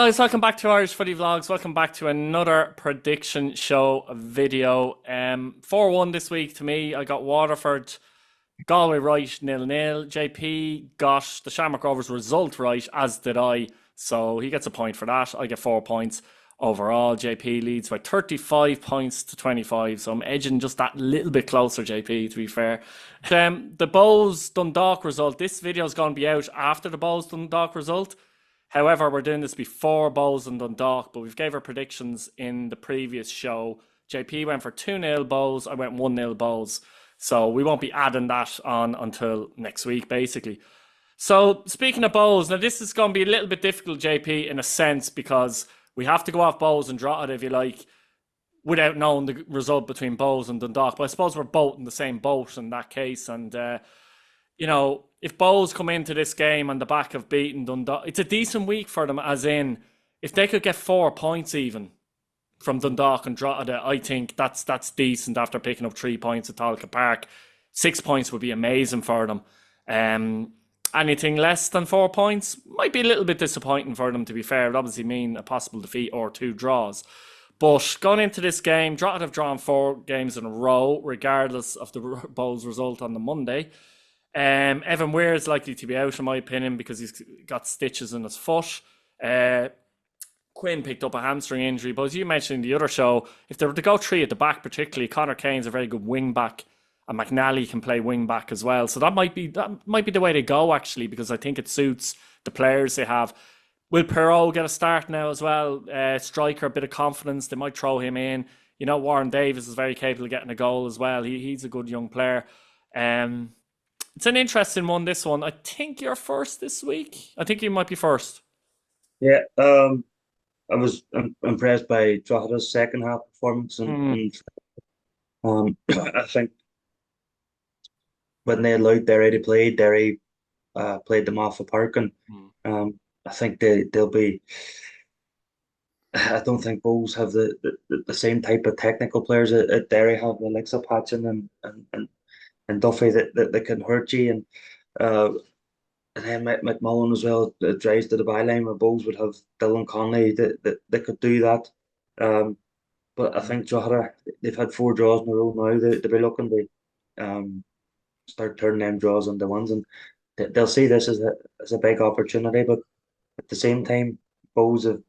guys, welcome back to Irish Footy Vlogs. Welcome back to another prediction show video. 4-1 this week to me. I got Waterford, Galway right, 0-0. JP got the Shamrock Rovers result right, as did I. So he gets a point for that. I get 4 points overall. JP leads by 35 points to 25. So I'm edging just that little bit closer, JP, to be fair. The Bows Dundalk result. This video is going to be out after the Bows Dundalk result. However, we're doing this before Bows and Dundalk, but we've gave our predictions in the previous show. JP went for 2-0 Bows, I went 1-0 Bows. So we won't be adding that on until next week, basically. So speaking of Bows, now this is going to be a little bit difficult, JP, in a sense, because we have to go off Bows and Drogheda, if you like, without knowing the result between Bows and Dundalk. But I suppose we're both in the same boat in that case. And, you know, if Bows come into this game on the back of beating Dundalk, it's a decent week for them, as in, if they could get 4 points even from Dundalk and Drogheda, I think that's decent after picking up 3 points at Talca Park. 6 points would be amazing for them. Anything less than 4 points might be a little bit disappointing for them, to be fair. It would obviously mean a possible defeat or 2 draws. But going into this game, Drogheda have drawn 4 games in a row, regardless of the Bows result on the Monday. Evan Weir is likely to be out, in my opinion, because he's got stitches in his foot. Quinn picked up a hamstring injury, but as you mentioned in the other show, if they were to go 3 at the back, particularly, Connor Kane's a very good wing back, and McNally can play wing back as well. So that might be the way to go, actually, because I think it suits the players they have. Will Perot get a start now as well? Striker, a bit of confidence. They might throw him in. You know, Warren Davis is very capable of getting a goal as well. He's a good young player. It's an interesting one, this one. I think you're first this week. I think you might be first. Yeah, I was impressed by Drogheda's second half performance, and I think when they allowed Derry to play, Derry played them off the park, and I think they'll be. I don't think Bulls have the same type of technical players that Derry have, the likes of Patchen and Duffy that can hurt you, and then McMullen as well drives to the byline, where Bulls would have Dylan Conley that could do that. But I think Drogheda, they've had 4 draws in a row now. They'll be looking to start turning them draws into wins, and they'll see this as a big opportunity. But at the same time, Bulls have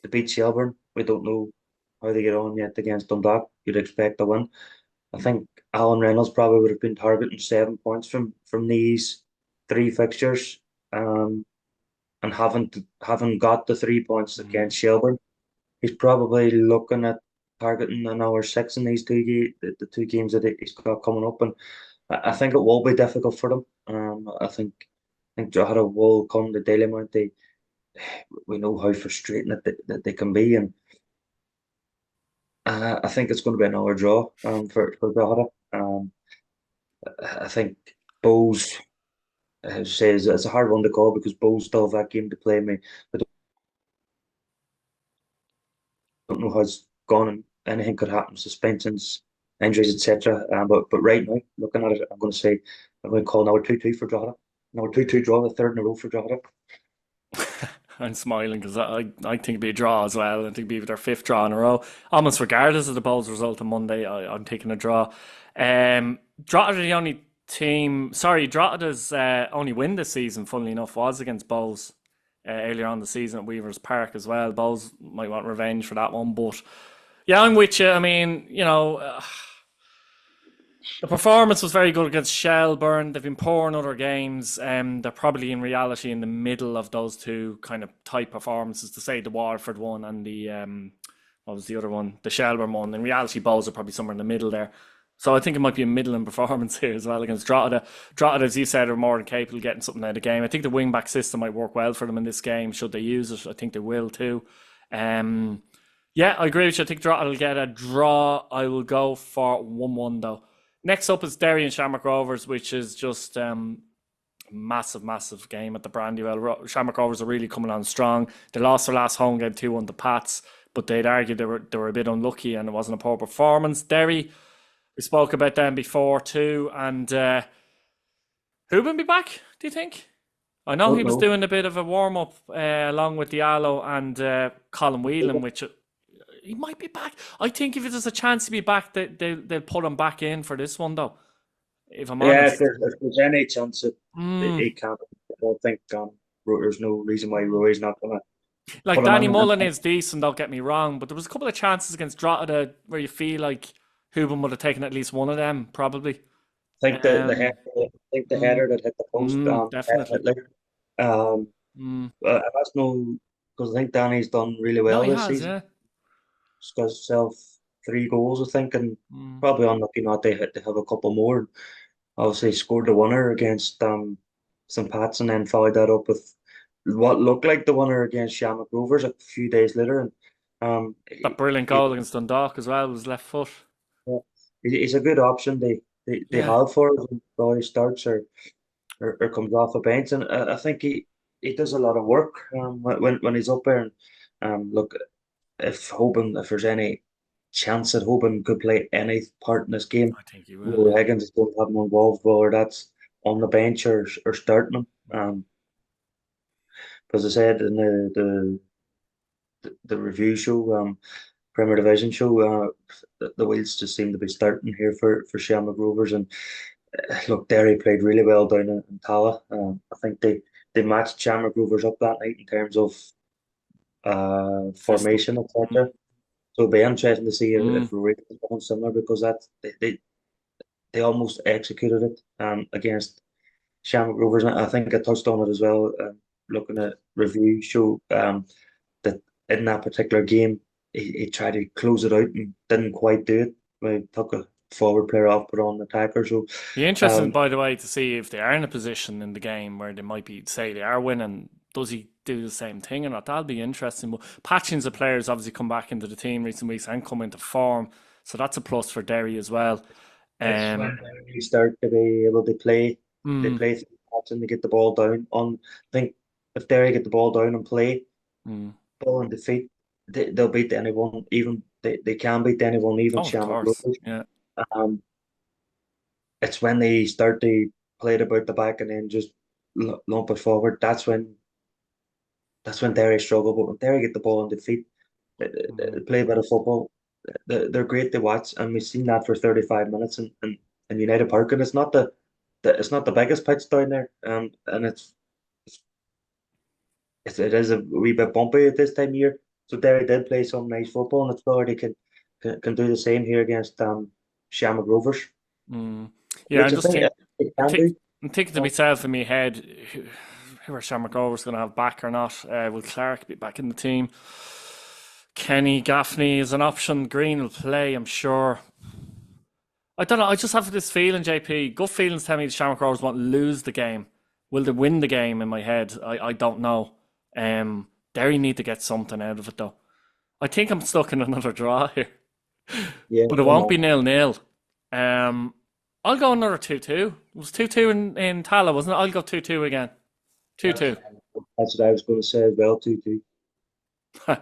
to beat Shelburne. We don't know how they get on yet against Dundalk. You'd expect a win. I think Alan Reynolds probably would have been targeting 7 points from these 3 fixtures, and haven't got the 3 points against Shelburne. He's probably looking at targeting another 6 in these the 2 games that he's got coming up, and I think it will be difficult for them. I think Drogheda will come the daily amount. We know how frustrating that they can be, and I think it's going to be another draw for Drogheda. I think Bulls says it's a hard one to call, because Bulls still have that game to play. I don't know how it's gone, and anything could happen, suspensions, injuries, etc. But right now, looking at it, I'm going to call now 2-2 for Drogheda. Now 2-2 draw, the 3rd in a row for Drogheda. I'm smiling because I think it'd be a draw as well. I think it'd be their 5th draw in a row. Almost regardless of the Bulls result on Monday, I'm taking a draw. Drogheda the only team... Sorry, Drogheda's only win this season, funnily enough, was against Bulls earlier on the season at Weavers Park as well. Bulls might want revenge for that one, but yeah, I'm with you. I mean, you know... the performance was very good against Shelburne. They've been poor in other games. They're probably in reality in the middle of those 2 kind of tight performances, to say the Waterford one and the what was the other one? The Shelburne one. In reality, Bulls are probably somewhere in the middle there. So I think it might be a middling performance here as well against Drogheda. Drogheda, as you said, are more than capable of getting something out of the game. I think the wing-back system might work well for them in this game, should they use it. I think they will too. Yeah, I agree with you. I think Drogheda will get a draw. I will go for 1-1 though. Next up is Derry and Shamrock Rovers, which is just massive game at the Brandywell. Shamrock Rovers are really coming on strong. They lost their last home game 2-1 to Pats, but they'd argue they were a bit unlucky and it wasn't a poor performance. Derry, we spoke about them before too, and who will be back, do you think? I know Don't he was know. doing a bit of a warm up along with Diallo and Colin Whelan, which he might be back. I think if there's a chance to be back, they'll put him back in for this one, though. If I'm Yeah, honest. if there's any chance that Mm. he can't, I don't think there's no reason why Roy's not gonna Like put him Danny in. Mullen is decent, don't get me wrong, but there was a couple of chances against Drogheda where you feel like Hooban would have taken at least one of them, probably. I Um, think the mm, header that hit the post, Definitely. definitely. Um, Mm. that's no because I think Danny's done really No, well he this has, season. yeah. He's got himself 3 goals, I think, and Mm. probably unlucky not to have a couple more. Obviously, scored the winner against St. Pat's and then followed that up with what looked like the winner against Shamrock Rovers a few days later. And That brilliant goal against Dundalk as well was left foot. he's a good option. They Yeah. have for him when he starts or comes off a bench, and I think he does a lot of work when he's up there. And look, if there's any chance that Hoban could play any part in this game, I think he will, Roy yeah. Higgins is going to have him involved, whether that's on the bench or starting him. As I said in the review show, Premier Division show, the wheels just seem to be starting here for Shamrock Rovers. And look, Derry played really well down in Tala. I think they matched Shamrock Rovers up that night in terms of System. formation, Mm. etc. So it'll be interesting to see Mm. if Rory is going similar because they almost executed it against Shamrock Rovers. And I think I touched on it as well, looking at review show that in that particular game, he tried to close it out and didn't quite do it. He took a forward player off, put on the attacker. So, Be interesting, um, by the way, to see if they are in a position in the game where they might be, say, they are winning. Does he do the same thing or not? That'll be interesting. But patchings of players obviously come back into the team recent weeks and come into form, so that's a plus for Derry as well. it's Um, when they start to be able to play. They mm, play through the patch and they get the ball down. I think if Derry get the ball down and play mm. ball and defeat, they'll beat anyone. Even they can beat anyone, even Oh, of Shamrock course, Rovers. yeah. Um, it's when they start to play it about the back and then just lump it forward. That's when Derry struggle. But when Derry get the ball and defeat, Mm. they play a bit of football. They're great to watch, and we've seen that for 35 minutes in United Park, and it's not the biggest pitch down there, and it is a wee bit bumpy at this time of year. So Derry did play some nice football, and it's whether they can do the same here against Shamrock Rovers, Mm. Yeah, which I think they I'm, can think, do. I'm thinking to myself in my head, who are Shamrock Rovers going to have back or not? Will Clark be back in the team? Kenny Gaffney is an option. Green will play, I'm sure. I don't know. I just have this feeling, JP. Gut feelings tell me the Shamrock Rovers won't lose the game. Will they win the game in my head? I don't know. Derry need to get something out of it, though. I think I'm stuck in another draw here, Yeah, but it I won't be know. 0-0. Um, I'll go another 2-2. It was 2-2 in Tala, wasn't it? I'll go 2-2 again. That's 2-2. that's what I was going to say as well too.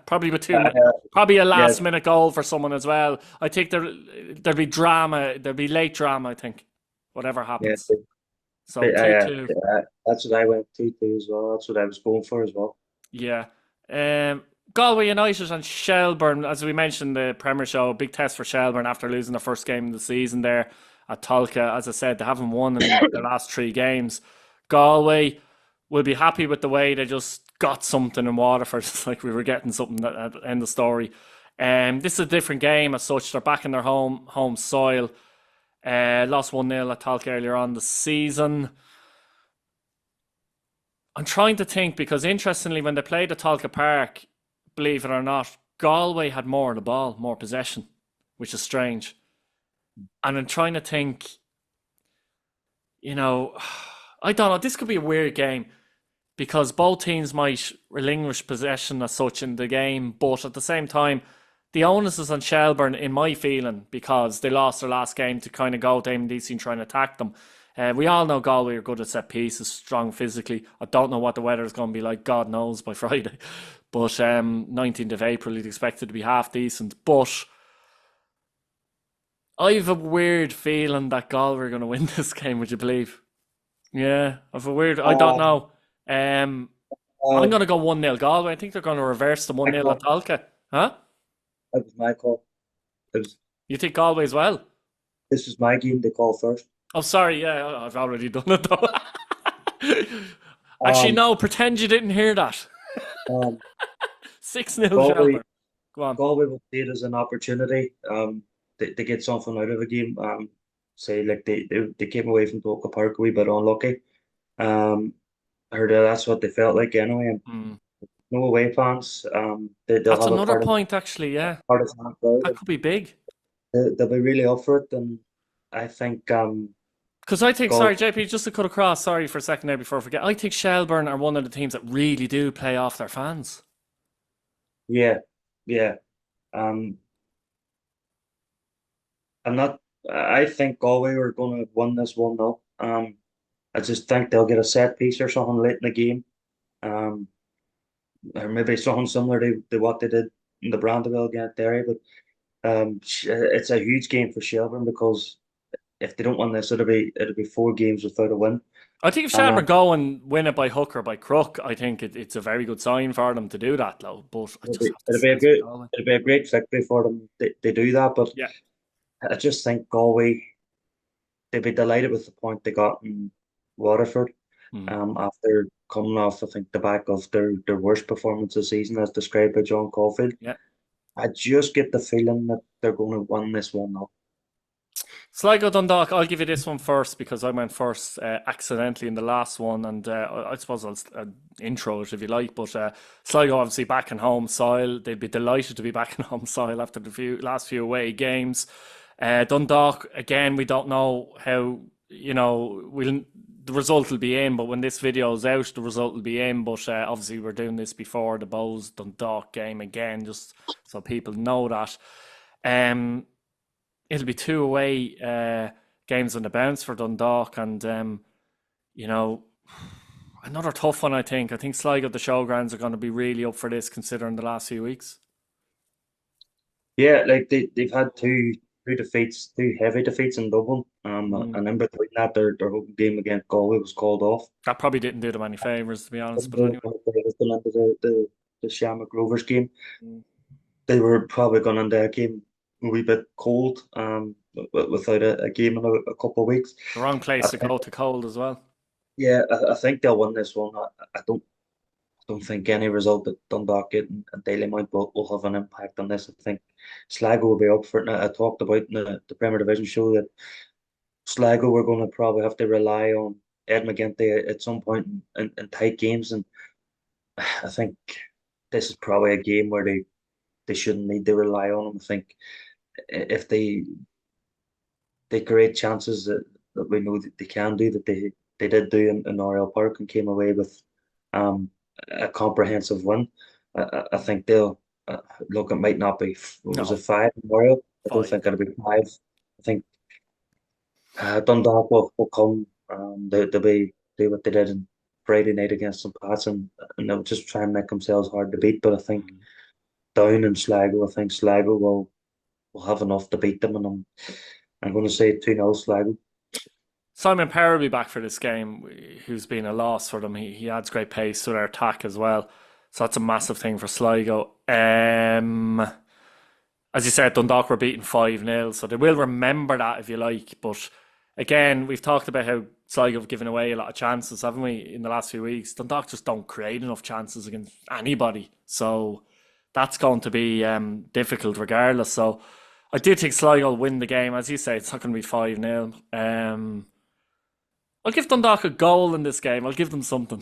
Probably with Uh, probably a yeah, last minute goal for someone as well. I think there'll be drama. There'll be late drama, I think. Whatever yeah. happens. So 2-2. That's what I went to as well. That's what I was going for as well. Yeah. Um, Galway United and Shelburne, as we mentioned, the Premier Show, big test for Shelburne after losing their first game of the season there at Tolka. As I said, they haven't won in the last 3 games. Galway will be happy with the way they just got something in Waterford. It's like we were getting something at the end of the story. This is a different game as such. They're back in their home soil. Lost 1-0 at Tolka earlier on the season. I'm trying to think because interestingly, when they played at Tolka Park, believe it or not, Galway had more of the ball, more possession, which is strange. And I'm trying to think, you know, I don't know. This could be a weird game because both teams might relinquish possession as such in the game, but at the same time, the onus is on Shelburne, in my feeling, because they lost their last game to kind of go to MDC and try and attack them. We all know Galway are good at set pieces, strong physically. I don't know what the weather is going to be like, God knows, by Friday. But 19th of April, you'd expect it to be half decent. But I have a weird feeling that Galway are going to win this game, would you believe? Yeah, I have a weird, I don't Um, know. I'm Um, going to go 1-0 Galway. I think they're going to reverse the my 1-0 at call. Talca. Huh? That was my call. It was, You think Galway as well? this was my game to call first. Oh, sorry. Yeah, I've already done it though. Actually, Um, no. Pretend you didn't hear that. um, 6-0 Galway, Shelburne. Go on. Galway will see it as an opportunity to get something out of a game. Say like they came away from Tolka Park a wee bit unlucky. Um, I heard that's what they felt like anyway. And Mm. no away fans. They'll That's have a another point, actually. Yeah, partisan crowd. that could be big. They'll be really up for it. And I think Because I think, Galway, sorry, JP, just to cut across, sorry for a second there before I forget. I think Shelburne are one of the teams that really do play off their fans. yeah, yeah. Um, I'm not. I think Galway are going to win this 1-0. I just think they'll get a set piece or something late in the game. Um, or maybe something similar to what they did in the Brandywell against Derry. But it's a huge game for Shelburne because if they don't win this, it'll be 4 games without a win. I think if And Shelburne go and win it by hook or by crook, I think it's a very good sign for them to do that, though. But I it'll just be have to it'll say be a it's good Galway. it'll be a great victory for them. They do that, but Yeah. I just think Galway they'd be delighted with the point they got in Waterford. Mm. After coming off, I think the back of their worst performance this season, as described by John Caulfield. Yeah. I just get the feeling that they're going to win this 1-0. Sligo Dundalk, I'll give you this one first because I went first accidentally in the last one, and I suppose I'll intro it if you like. But Sligo obviously back in home soil. They'd be delighted to be back in home soil after the last few away games. Dundalk again, we don't know how the result will be in, but when this video is out, the result will be in. But obviously, we're doing this before the Bows Dundalk game again, just so people know that. It'll be 2 away games on the bounce for Dundalk, and you know, another tough one. I think. I think Sligo, the showgrounds, are going to be really up for this, considering the last few weeks. Yeah, like they've had two defeats, 2 heavy defeats in Dublin. Mm. And in between that, their home game against Galway was called off. That probably didn't do them any favors, to be honest. But They anyway. was going into the Shamrock Rovers game. Mm. They were probably going into a game a wee bit cold, without a game in a couple of weeks. The wrong I place to think, go to cold as well. yeah, I think they'll win this one. I don't think any result that Dundalk get in Dalymount will have an impact on this. I think Sligo will be up for it. Now, I talked about in the Premier Division show that Sligo were going to probably have to rely on Ed McGinty at some point in tight games, and I think this is probably a game where they shouldn't need to rely on him. I think if they create chances that we know that they can do, that they did do in Oriel Park and came away with um, a comprehensive win. I think they'll look. It might not be. What was it, No, 5 in Oriel? I don't 5. think it'll be 5. I think Dundalk will come. They'll be do what they did on Friday night against St. Pat's, and they'll just try and make themselves hard to beat. But I think Mm. down in Sligo, I think Sligo will have enough to beat them, and I'm going to say 2-0 Sligo. Simon Power will be back for this game, who's been a loss for them. He adds great pace to their attack as well. So that's a massive thing for Sligo. As you said, Dundalk were beaten 5-0, so they will remember that if you like. But again, we've talked about how Sligo have given away a lot of chances, haven't we, in the last few weeks? Dundalk just don't create enough chances against anybody. So that's going to be difficult regardless. So I do think Sligo will win the game. As you say, it's not going to be 5-0. I'll give Dundalk a goal in this game. I'll give them something.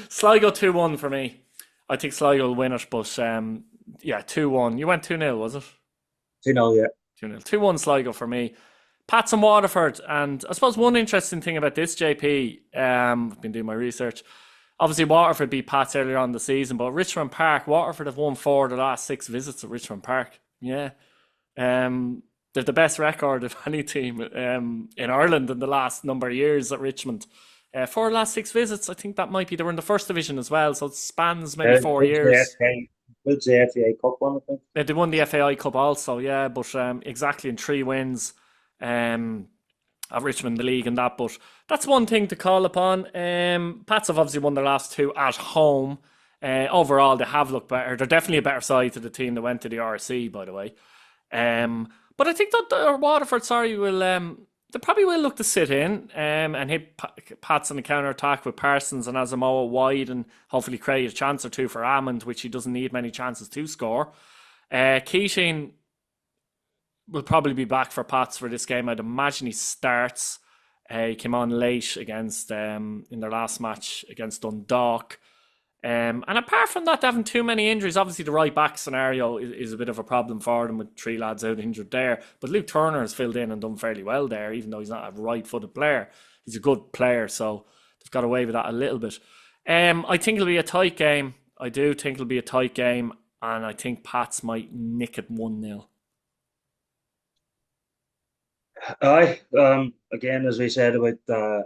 Sligo 2-1 for me. I think Sligo will win it, but yeah, 2-1. You went 2-0, was it? 2-0, yeah. 2-0. 2-1 Sligo for me. Pats and Waterford. And I suppose one interesting thing about this, JP, I've been doing my research. Obviously, Waterford beat Pats earlier on in the season, but Richmond Park, Waterford have won 4 of the last 6 visits at Richmond Park. Yeah. They've the best record of any team in Ireland in the last number of years at Richmond. 4 of the last 6 visits, I think that might be. They were in the first division as well, so it spans maybe 4 years. It's the FA Cup one, I think. They won the FAI Cup also, yeah, but exactly in 3 wins. of Richmond in the league and that, but that's one thing to call upon. Pats have obviously won their last 2 at home. Overall, they have looked better. They're definitely a better side to the team that went to the RC, by the way. But I think that Waterford, will they probably will look to sit in and hit Pats on the counter attack with Parsons and Asamoah wide, and hopefully create a chance or two for Ammond, which he doesn't need many chances to score. Keating will probably be back for Pats for this game. I'd imagine he starts. He came on late against in their last match against Dundalk. And apart from that, they haven't too many injuries. Obviously, the right back scenario is a bit of a problem for them with 3 lads out injured there. But Luke Turner has filled in and done fairly well there, even though he's not a right-footed player. He's a good player, so they've got away with that a little bit. I think it'll be a tight game. I do think it'll be a tight game, and I think Pats might nick it 1-0. Aye, again, as we said about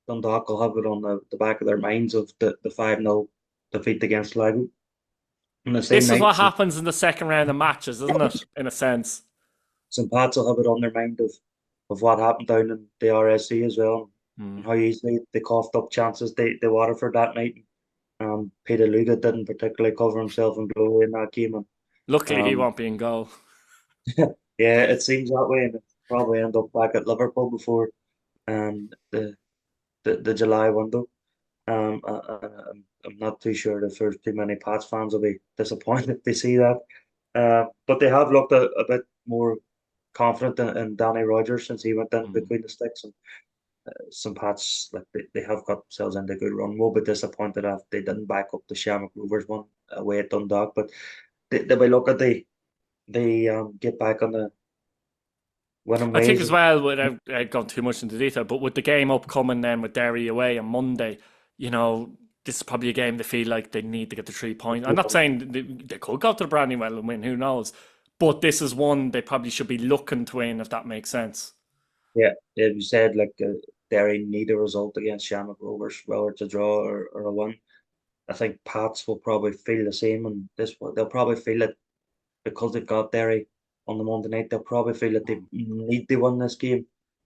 Dundalk, will have it on the back of their minds of the 5-0 defeat against Sligo. This is what happens in the second round of matches, isn't it? In a sense. St. Pat's will have it on their mind of what happened down in the RSC as well, and how easily they coughed up chances they Waterford that night. Peter Luga didn't particularly cover himself in glory in that game. And, luckily, he won't be in goal. Yeah, it seems that way, and it'll probably end up back at Liverpool before the July window. I'm not too sure if there's too many Pats fans will be disappointed if they see that. But they have looked a bit more confident in Danny Rogers since he went in between the sticks. And some Pats, like they have got themselves into a good run. We'll be disappointed if they didn't back up the Shamrock Rovers one away at Dundalk. But they will look at they get back on the winning ways. I think as well, without going too much into detail, but with the game upcoming then with Derry away on Monday, this is probably a game they feel like they need to get the 3 points. I'm not saying they could go to the Brandywell and win, who knows? But this is one they probably should be looking to win, if that makes sense. Yeah, you said Derry need a result against Shamrock Rovers, whether it's a draw or a win. I think Pats will probably feel the same, and they'll probably feel it because they've got Derry on the Monday night. They'll probably feel that they need to win this game,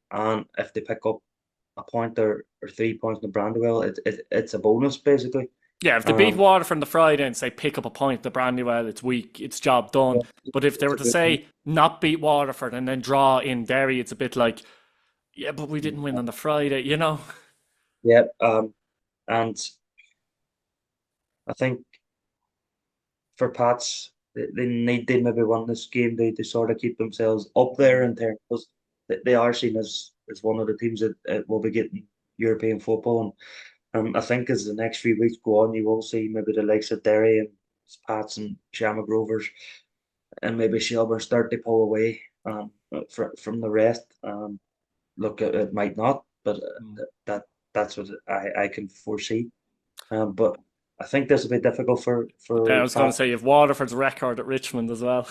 and if they pick up a point or 3 points in the Brandywell, it's a bonus basically. Yeah, if they beat Waterford on the Friday and say pick up a point at the Brandywell, it's weak, it's job done. Yeah, but if they were to say not beat Waterford and then draw in Derry, it's a bit like, yeah, but we didn't win on the Friday, Yeah, and I think for Pats, they need to maybe win this game to sort of keep themselves up there in terms, because they are seen as one of the teams that will be getting European football. And I think as the next few weeks go on, you will see maybe the likes of Derry and Pats and Shamrock Rovers and maybe Shelburne start to pull away from the rest. Look, it might not, but that's what I can foresee. But I think this will be difficult for I was going to say you have Waterford's record at Richmond as well.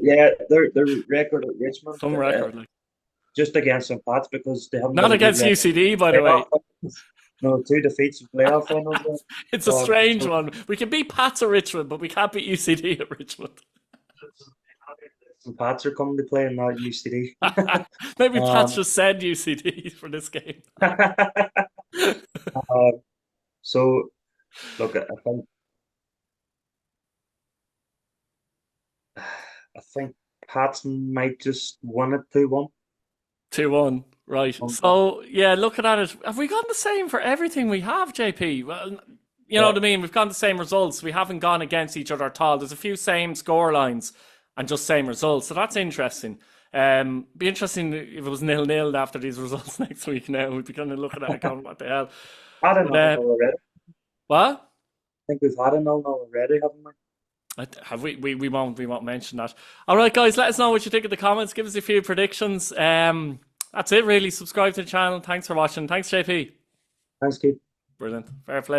Yeah, their record at Richmond. Some record, just against St. Pat's, because they haven't. Not against UCD, by the way. No, 2 defeats in playoff finals. It's a strange one. We can beat Pats at Richmond, but we can't beat UCD at Richmond. St. Pat's are coming to play and not UCD. Maybe Pats just said UCD for this game. So, look, I think Pats might just win it 2-1. 2-1, right. So, yeah, looking at it, have we gone the same for everything we have, JP? Well, you know what I mean? We've gone the same results. We haven't gone against each other at all. There's a few same score lines and just same results. So that's interesting. Be interesting if it was 0-0 after these results next week now. We'd be kind of looking at it going, what the hell? I don't know already. What? I think we've had a 0-0 already, haven't we? Have we won't mention that. All right, guys, let us know what you think in the comments. Give us a few predictions. That's it, really. Subscribe to the channel. Thanks for watching. Thanks, JP. Thanks, Keith. Brilliant. Fair play.